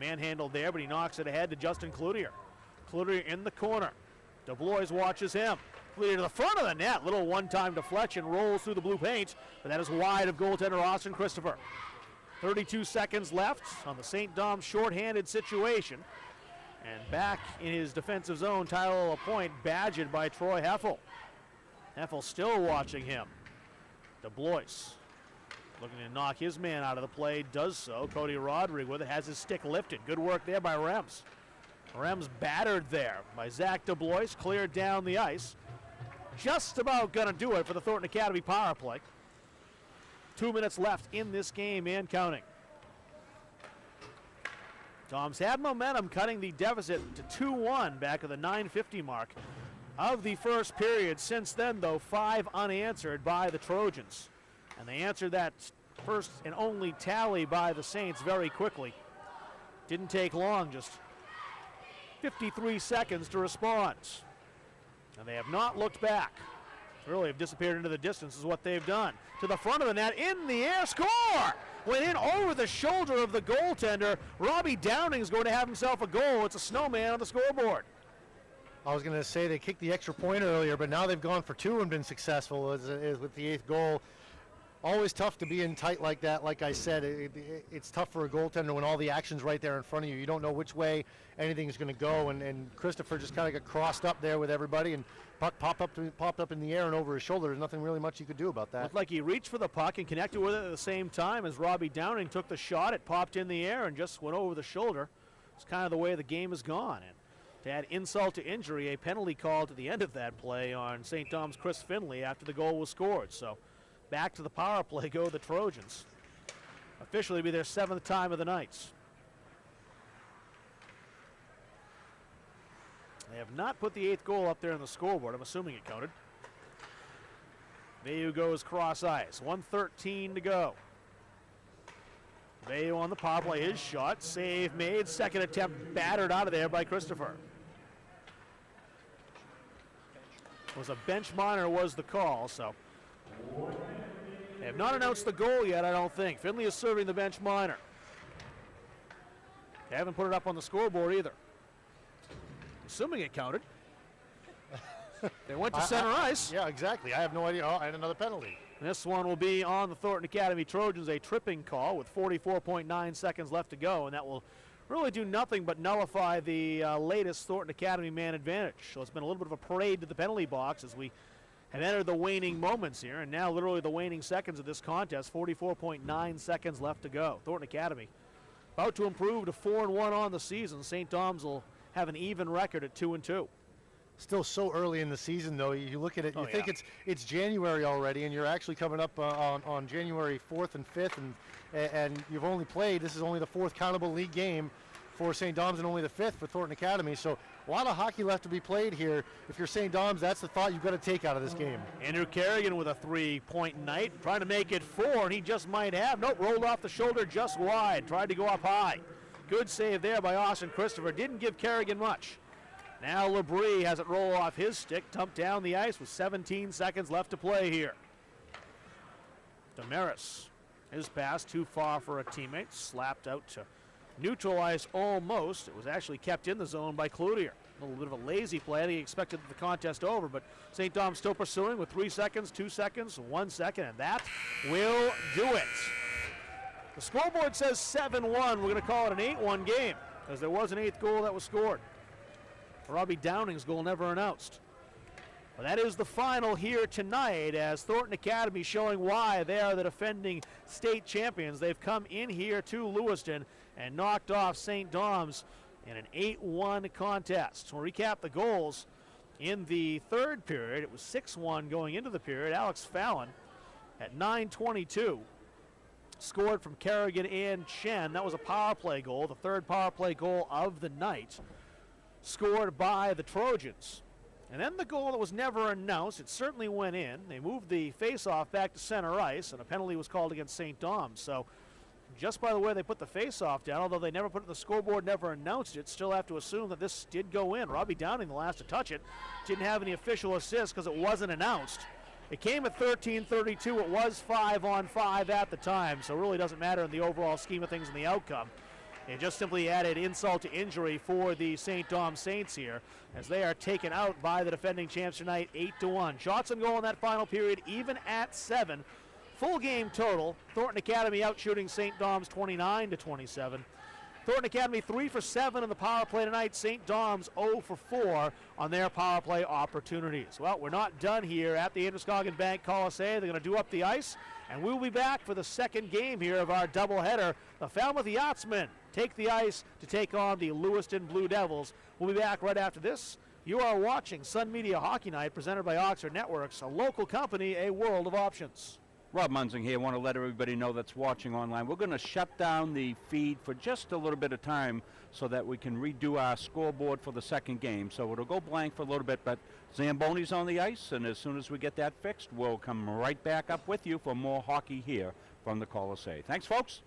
manhandled there, but he knocks it ahead to Justin Cloutier. Cloutier in the corner. DeBlois watches him. Cloutier to the front of the net. Little one-time deflection, rolls through the blue paint, but that is wide of goaltender Austin Christopher. 32 seconds left on the St. Dom's shorthanded situation. And back in his defensive zone, Tyler Lapointe badgered by Troy Heffel. Heffel still watching him. DeBlois looking to knock his man out of the play, does so. Cody Rodrigue with it, has his stick lifted. Good work there by Rems. Rems battered there by Zach DeBlois, cleared down the ice. Just about going to do it for the Thornton Academy power play. 2 minutes left in this game and counting. Toms had momentum, cutting the deficit to 2-1 back at the 9:50 mark of the first period. Since then, though, 5 unanswered by the Trojans. And they answered that first and only tally by the Saints very quickly. Didn't take long, just 53 seconds to respond. And they have not looked back. Really have disappeared into the distance is what they've done. To the front of the net, in the air, score! Went in over the shoulder of the goaltender. Robbie Downing is going to have himself a goal. It's a snowman on the scoreboard. I was going to say they kicked the extra point earlier, but now they've gone for 2 and been successful with the 8th goal. Always tough to be in tight like that. Like I said, it's tough for a goaltender when all the action's right there in front of you. You don't know which way anything's going to go, and Christopher just kind of got crossed up there with everybody, and puck popped up in the air and over his shoulder. There's nothing really much you could do about that. Looked like he reached for the puck and connected with it at the same time as Robbie Downing took the shot. It popped in the air and just went over the shoulder. It's kind of the way the game has gone. And to add insult to injury, a penalty called at the end of that play on St. Dom's Chris Finley after the goal was scored. So back to the power play go the Trojans. Officially be their 7th time of the night. They have not put the 8th goal up there on the scoreboard. I'm assuming it counted. Veilleux goes cross ice. 1:13 to go. Veilleux on the power play. His shot. Save made. Second attempt battered out of there by Christopher. It was a bench minor was the call, so they have not announced the goal yet, I don't think. Finley is serving the bench minor. They haven't put it up on the scoreboard either. Assuming it counted. They went to center ice. Yeah, exactly. I have no idea. Oh, I had another penalty. This one will be on the Thornton Academy Trojans, a tripping call with 44.9 seconds left to go, and that will really do nothing but nullify the latest Thornton Academy man advantage. So it's been a little bit of a parade to the penalty box as we have entered the waning moments here, and now literally the waning seconds of this contest. 44.9 seconds left to go. Thornton Academy about to improve to 4-1 on the season. St. Dom's will have an even record at 2-2. Still so early in the season, though. You look at it, you think it's January already, and you're actually coming up on January 4th and 5th, and you've only played. This is only the 4th countable league game for St. Dom's and only the 5th for Thornton Academy. So a lot of hockey left to be played here. If you're St. Dom's, that's the thought you've got to take out of this game. Andrew Kerrigan with a 3-point night, trying to make it 4, and he just might have. Nope, rolled off the shoulder just wide. Tried to go up high. Good save there by Austin Christopher. Didn't give Kerrigan much. Now Labrie has it roll off his stick, dumped down the ice with 17 seconds left to play here. Damaris, his pass too far for a teammate, slapped out to neutral ice almost. It was actually kept in the zone by Cloutier. A little bit of a lazy play. I think he expected the contest over, but St. Dom's still pursuing with 3 seconds, 2 seconds, 1 second, and that will do it. The scoreboard says 7-1. We're going to call it an 8-1 game because there was an 8th goal that was scored. Robbie Downing's goal never announced. Well, that is the final here tonight as Thornton Academy showing why they are the defending state champions. They've come in here to Lewiston and knocked off St. Dom's in an 8-1 contest. So we'll recap the goals. In the third period, it was 6-1 going into the period. Alex Fallon at 9:22 scored from Kerrigan and Chen. That was a power play goal, the 3rd power play goal of the night, scored by the Trojans. And then the goal that was never announced, it certainly went in. They moved the face-off back to center ice, and a penalty was called against St. Dom's. So just by the way they put the face-off down, although they never put it in the scoreboard, never announced it, still have to assume that this did go in. Robbie Downing, the last to touch it, didn't have any official assist because it wasn't announced. It came at 13:32. It was 5-on-5 at the time, so it really doesn't matter in the overall scheme of things and the outcome. And just simply added insult to injury for the St. Dom Saints here, as they are taken out by the defending champs tonight, 8-1. Shots on goal in that final period, even at 7. Full game total. Thornton Academy out shooting St. Dom's 29-27. Thornton Academy 3 for 7 on the power play tonight. St. Dom's 0 for 4 on their power play opportunities. Well, we're not done here at the Androscoggin Bank Coliseum. They're going to do up the ice, and we'll be back for the second game here of our doubleheader. The Falmouth Yachtsmen take the ice to take on the Lewiston Blue Devils. We'll be back right after this. You are watching Sun Media Hockey Night, presented by Oxford Networks, a local company, a world of options. Rob Munzing here. I want to let everybody know that's watching online. We're going to shut down the feed for just a little bit of time so that we can redo our scoreboard for the second game. So it'll go blank for a little bit, but Zamboni's on the ice, and as soon as we get that fixed, we'll come right back up with you for more hockey here from the Coliseum. Thanks, folks.